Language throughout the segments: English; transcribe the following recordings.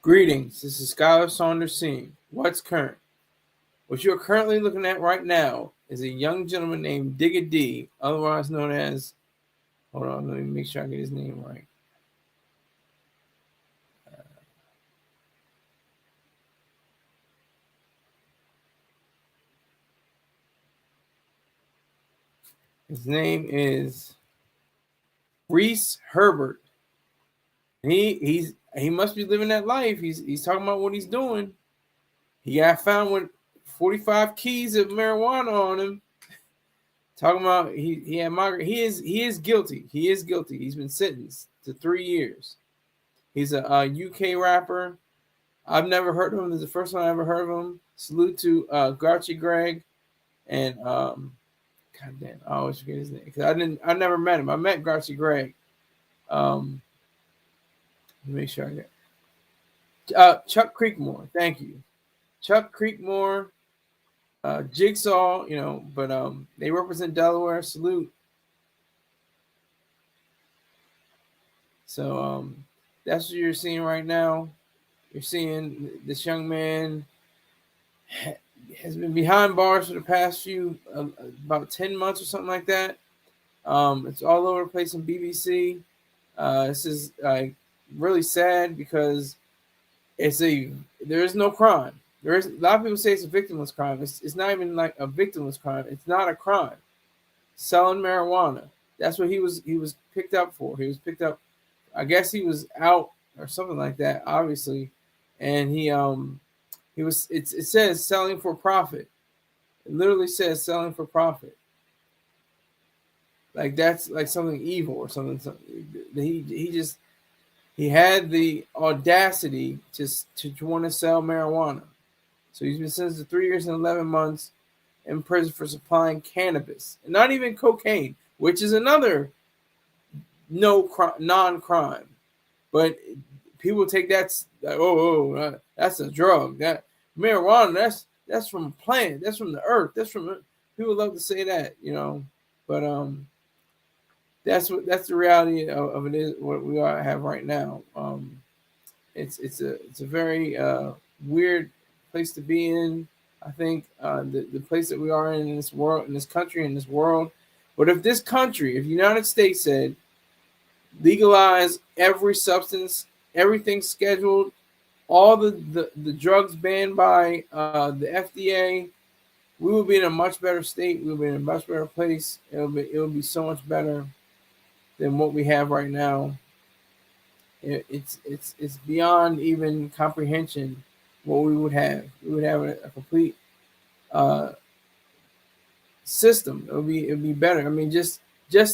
Greetings, this is Skylar Saunders Singh. What's current? What you're currently looking at right now is a young gentleman named Digga D, otherwise known as, hold on, let me make sure I get his name right. His name is Rhys Herbert. He must be living that life. He's talking about what he's doing. He got found with 45 keys of marijuana on him. Talking about he had migraine. He is guilty. He is guilty. He's been sentenced to 3 years. He's a UK rapper. I've never heard of him. This is the first time I ever heard of him. Salute to Grouchy Greg and God damn, I always forget his name because I never met him. I met Grouchy Greg. Let me make sure I get Chuck Creekmore. Thank you, Chuck Creekmore. Jigsaw, but they represent Delaware. Salute. So that's what you're seeing right now. You're seeing this young man has been behind bars for the past few about 10 months or something like that. It's all over the place on BBC. This is really sad because there is no crime. There is a lot of people say it's a victimless crime. It's not even like a victimless crime. It's not a crime. Selling marijuana. That's what he was picked up for. He was picked up. I guess he was out or something like that, obviously, and he was. It says selling for profit. It literally says selling for profit. Like that's like something evil or something. He had the audacity to want to sell marijuana. So he's been sentenced to 3 years and 11 months in prison for supplying cannabis, and not even cocaine, which is another non-crime. But people take that that's a drug. That marijuana, that's from a plant. That's from the earth. That's from people love to say that, But that's the reality of it is what we have right now. It's a very weird place to be in. I think the place that we are in this world, in this country, in this world. But if this country, if the United States said legalize every substance, everything scheduled, all the drugs banned by the FDA, we would be in a much better state. We would be in a much better place. It would be so much better than what we have right now. It's beyond even comprehension what we would have. We would have a complete system. It would be better. I mean, just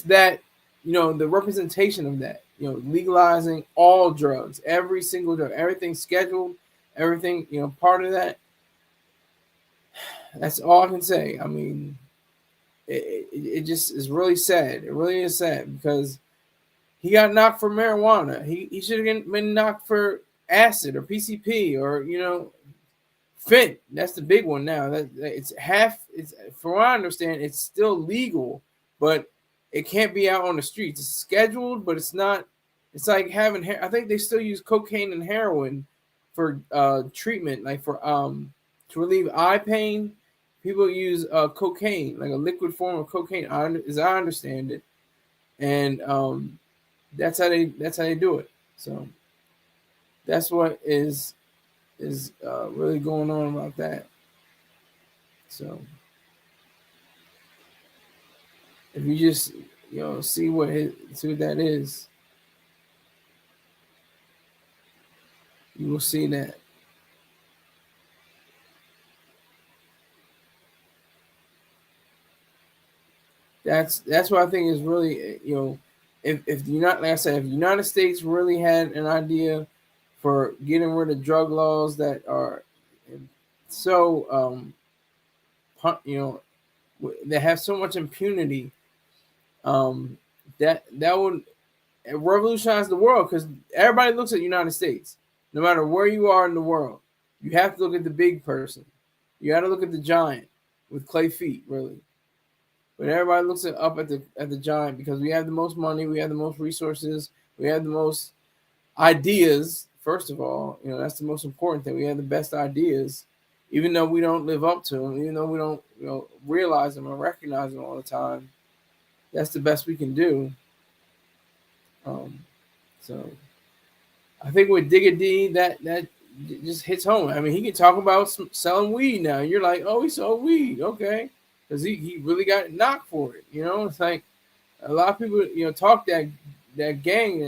that, the representation of that, legalizing all drugs, every single drug, everything scheduled, everything, part of that. That's all I can say. I mean, it just is really sad. It really is sad because he got knocked for marijuana. He should have been knocked for acid or PCP or fent. That's the big one now. It's from what I understand, it's still legal, but it can't be out on the streets. It's scheduled, but it's not. It's like having. I think they still use cocaine and heroin for treatment, like for to relieve eye pain. People use cocaine, like a liquid form of cocaine, as I understand it, and that's how they do it. So that's what is really going on about that. So if you just see what that is, you will see that. That's what I think is really, if the United States really had an idea for getting rid of drug laws that are so that have so much impunity, that would revolutionize the world, because everybody looks at the United States. No matter where you are in the world, you have to look at the big person. You got to look at the giant with clay feet, really. But everybody looks up at the giant because we have the most money, we have the most resources, we have the most ideas first of all, that's the most important thing. We have the best ideas, even though we don't live up to them, even though we don't realize them or recognize them all the time. That's the best we can do. So I think with Digga D, that just hits home. I mean, he can talk about selling weed now. You're like, oh, he sold weed, okay, because he really got knocked for it. It's like a lot of people talk that gang,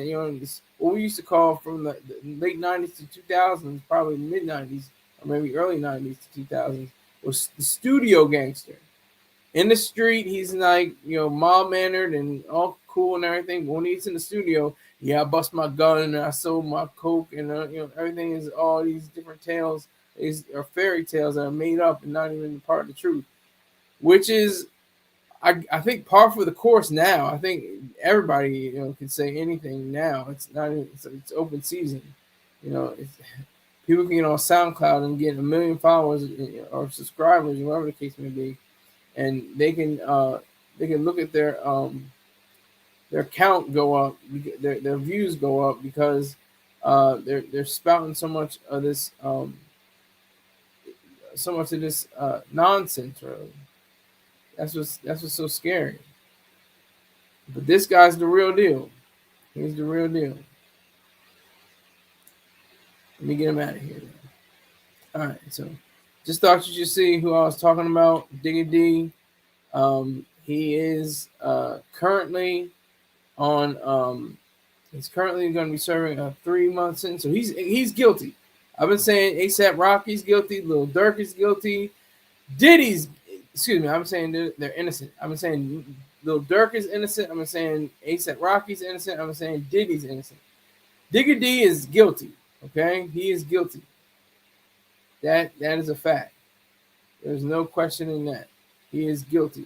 what we used to call from the late '90s to 2000s, probably mid '90s or maybe early '90s to 2000s, was the studio gangster. In the street, he's like, mild mannered and all cool and everything. But when he's in the studio, yeah, I bust my gun and I sold my coke and everything is all these different tales. These are fairy tales that are made up and not even part of the truth. Which is, I think, par for the course now. I think everybody can say anything now. It's not. It's open season. It's, people can get on SoundCloud and get 1 million followers or subscribers, whatever the case may be, and they can look at their count go up, their views go up because they're spouting so much of this nonsense. Really, that's what's so scary. But this guy's the real deal. He's the real deal. Let me get him out of here. All right, so just thought you should see who I was talking about. Digga D. He is currently on. He's currently going to be serving a 3-month sentence. So he's guilty. I've been saying ASAP Rocky's guilty. Lil Durk is guilty. Diddy's. Excuse me. I'm saying they're innocent. I've been saying Lil Durk is innocent. I'm saying ASAP Rocky's innocent. I'm saying Diddy's innocent. Digga D is guilty. Okay, he is guilty. That is a fact. There's no questioning that. He is guilty.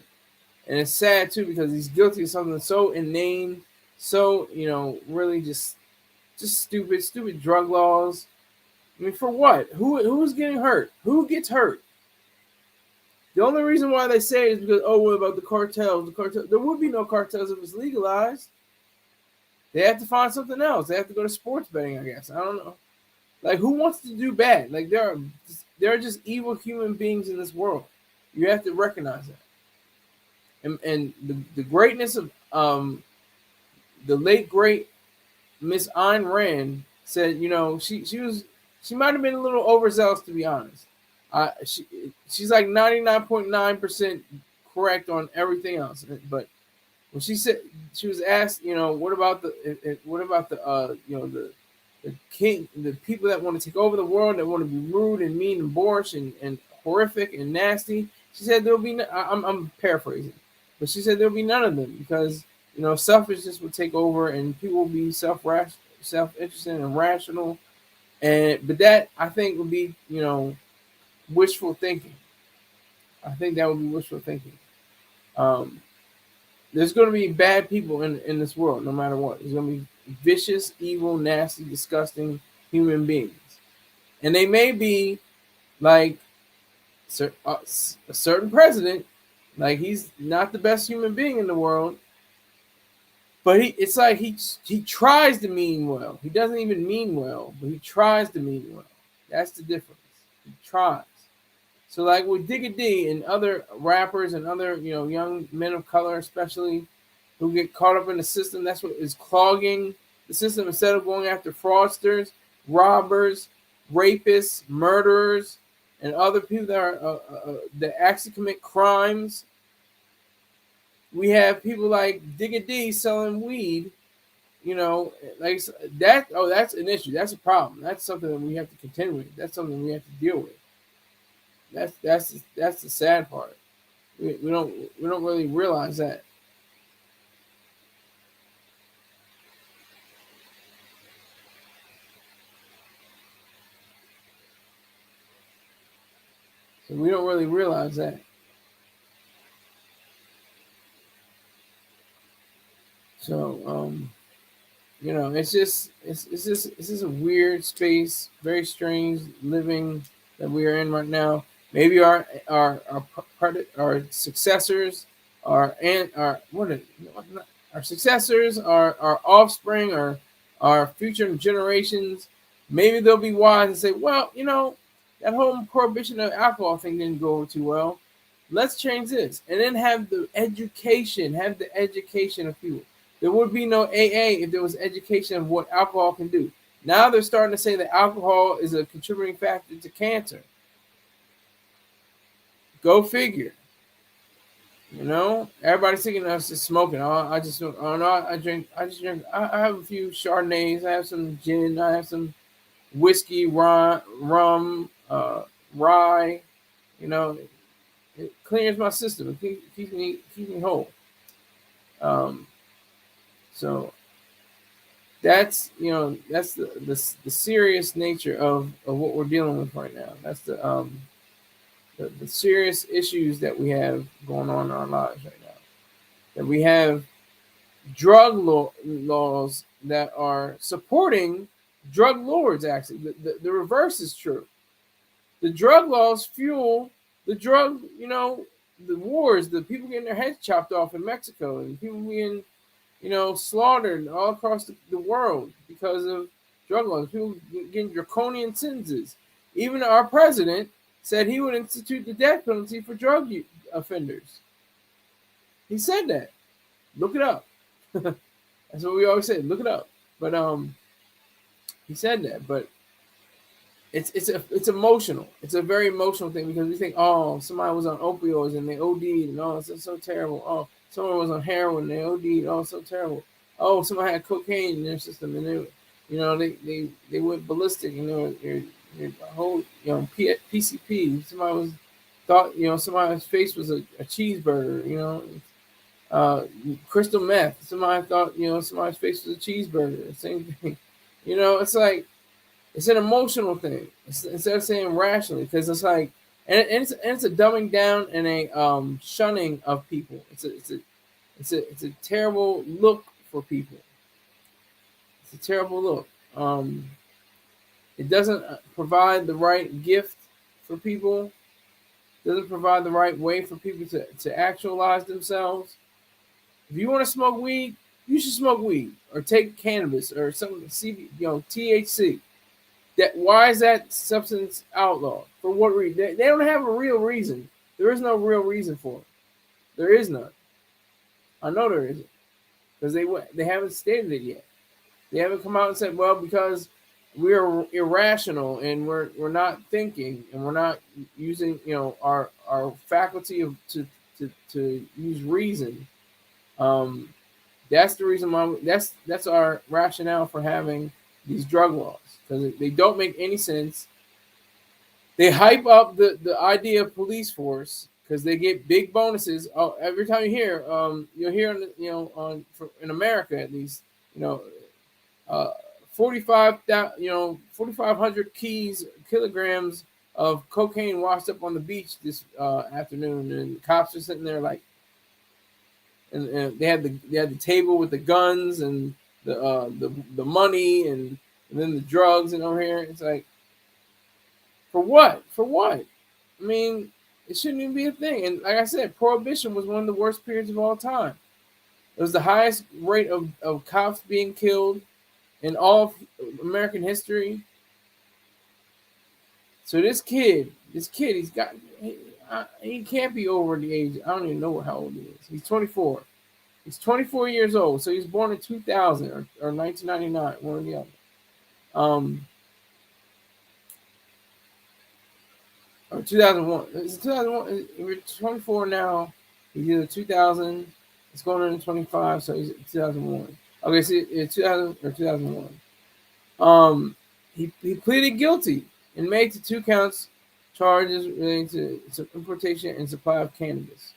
And it's sad too because he's guilty of something so inane, so really just stupid drug laws. I mean, for what? Who's getting hurt? Who gets hurt? The only reason why they say it is because what about the cartels? The cartel. There would be no cartels if it's legalized. They have to find something else. They have to go to sports betting, I guess. I don't know. Like, who wants to do bad? Like, there are just evil human beings in this world. You have to recognize that. And the greatness of the late great Miss Ayn Rand said, she might have been a little overzealous, to be honest. She's like 99.9% correct on everything else, but when she said, she was asked, what about the people that want to take over the world, that want to be rude and mean and boorish and horrific and nasty. She said there'll be. I'm paraphrasing, but she said there'll be none of them because selfishness will take over and people will be self-interested and rational, but that I think would be wishful thinking. I think that would be wishful thinking. There's going to be bad people in this world, no matter what. There's going to be vicious, evil, nasty, disgusting human beings. And they may be like a certain president, like he's not the best human being in the world, but it's like he tries to mean well. He doesn't even mean well, but he tries to mean well. That's the difference. He tries. So like with Digga D and other rappers and other young men of color especially who get caught up in the system, that's what is clogging the system. Instead of going after fraudsters, robbers, rapists, murderers, and other people that are that actually commit crimes, we have people like Digga D selling weed. Like that. Oh, that's an issue. That's a problem. That's something that we have to contend with. That's something we have to deal with. That's the sad part. We don't really realize that. So we don't really realize that. So it's just a weird space, very strange living that we are in right now. Maybe our successors, our successors, our offspring, our future generations maybe they'll be wise and say, well, that whole prohibition of alcohol thing didn't go over too well. Let's change this. And then have the education of people. There would be no AA if there was education of what alcohol can do. Now they're starting to say that alcohol is a contributing factor to cancer. Go figure. Everybody's thinking us just smoking. I just drink. I have a few Chardonnays. I have some gin. I have some whiskey, rum, rye. It clears my system. It keeps me whole. So that's the serious nature of what we're dealing with right now. That's the serious issues that we have going on in our lives right now. That we have drug laws that are supporting drug lords. Actually, the reverse is true. The drug laws fuel the drug, the wars, the people getting their heads chopped off in Mexico, and people being, slaughtered all across the world because of drug laws. People getting draconian sentences. Even our president said he would institute the death penalty for drug offenders. He said that. Look it up. That's what we always say. Look it up. But he said that. But it's emotional. It's a very emotional thing because we think, oh, somebody was on opioids and they OD'd, and oh, it's so terrible. Oh, someone was on heroin and they OD'd. Oh, it's so terrible. Oh, somebody had cocaine in their system and they went ballistic. Your whole PCP. Somebody thought somebody's face was a cheeseburger. Crystal meth. Somebody thought somebody's face was a cheeseburger. Same thing. It's like it's an emotional thing instead of saying rationally, because it's like and it's a dumbing down and a shunning of people. It's a terrible look for people. It's a terrible look. It doesn't provide the right gift for people. Doesn't provide the right way for people to actualize themselves. If you want to smoke weed, you should smoke weed or take cannabis or some THC. Why is that substance outlawed? For what reason? They don't have a real reason. There is no real reason for it. There is none. I know there isn't, because they haven't stated it yet. They haven't come out and said, well, because we're irrational and we're not thinking and we're not using our faculty to use reason. That's the reason why that's our rationale for having these drug laws, because they don't make any sense. They hype up the idea of police force because they get big bonuses. Oh, every time you hear, you'll hear in America at least, 4,500 kilograms of cocaine washed up on the beach this afternoon, and the cops are sitting there like, and they had the table with the guns and the money and then the drugs, and over here it's like, for what? I mean, it shouldn't even be a thing. And like I said, prohibition was one of the worst periods of all time. It was the highest rate of cops being killed in all of American history. So this kid, he can't be over the age. I don't even know how old he is. He's 24. He's 24 years old. So he was born in 2000 or 1999, one or the other. Or 2001. It's 2001. We're 24 now. He's either 2000. It's going into 25, so he's 2001. Okay, so it's 2000 or 2001. He pleaded guilty and made to 2 counts charges relating to importation and supply of cannabis.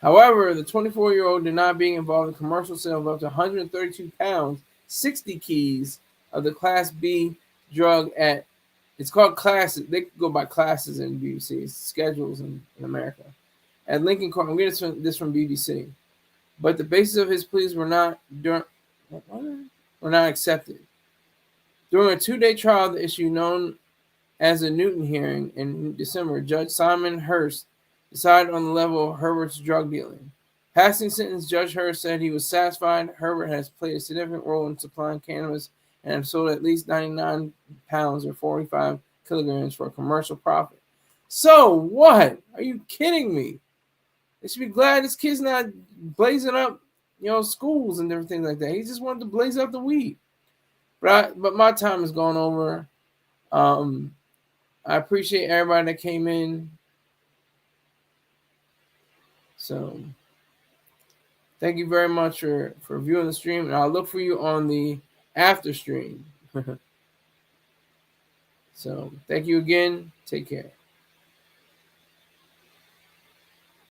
However, the 24-year-old denied being involved in commercial sale of up to 132 pounds, 60 keys of the Class B drug at, it's called classes. They go by classes in BBC. It's schedules in America. At Lincoln Court, I'm getting this from BBC. But the basis of his pleas were not accepted. During a 2-day trial of the issue known as the Newton hearing in December, Judge Simon Hirst decided on the level of Herbert's drug dealing. Passing sentence, Judge Hirst said he was satisfied Herbert has played a significant role in supplying cannabis and have sold at least 99 pounds or 45 kilograms for a commercial profit. So what? Are you kidding me? They should be glad this kid's not blazing up, schools and everything like that. He just wanted to blaze up the weed. But my time has gone over. I appreciate everybody that came in. So thank you very much for viewing the stream, and I'll look for you on the after stream. So thank you again. Take care.